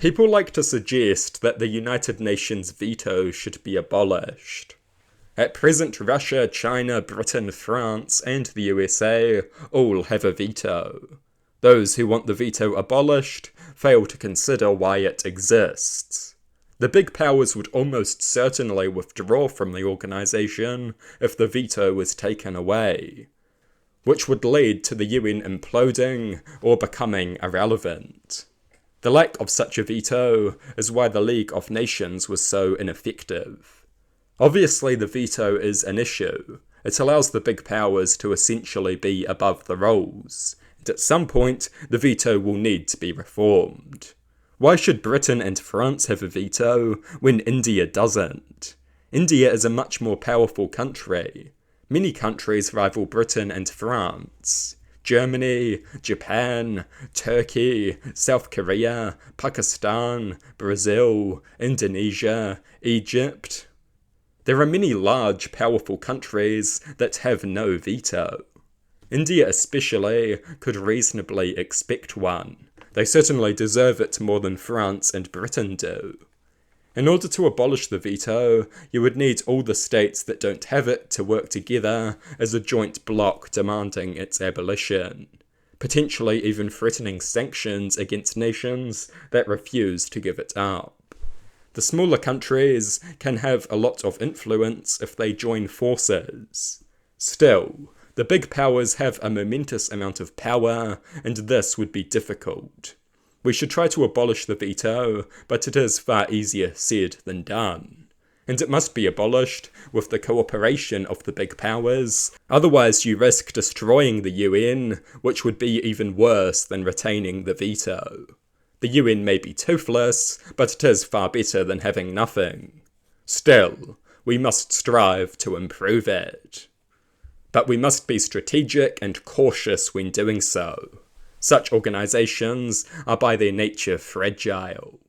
People like to suggest that the United Nations veto should be abolished. At present, Russia, China, Britain, France, and the USA all have a veto. Those who want the veto abolished fail to consider why it exists. The big powers would almost certainly withdraw from the organisation if the veto was taken away, which would lead to the UN imploding or becoming irrelevant. The lack of such a veto is why the League of Nations was so ineffective. Obviously, the veto is an issue. It allows the big powers to essentially be above the rules, and at some point, the veto will need to be reformed. Why should Britain and France have a veto when India doesn't? India is a much more powerful country. Many countries rival Britain and France. Germany, Japan, Turkey, South Korea, Pakistan, Brazil, Indonesia, Egypt. There are many large, powerful countries that have no veto. India especially could reasonably expect one. They certainly deserve it more than France and Britain do. In order to abolish the veto, you would need all the states that don't have it to work together as a joint bloc demanding its abolition, potentially even threatening sanctions against nations that refuse to give it up. The smaller countries can have a lot of influence if they join forces. Still, the big powers have a momentous amount of power, and this would be difficult. We should try to abolish the veto, but it is far easier said than done. And it must be abolished with the cooperation of the big powers, otherwise you risk destroying the UN, which would be even worse than retaining the veto. The UN may be toothless, but it is far better than having nothing. Still, we must strive to improve it. But we must be strategic and cautious when doing so. Such organisations are by their nature fragile.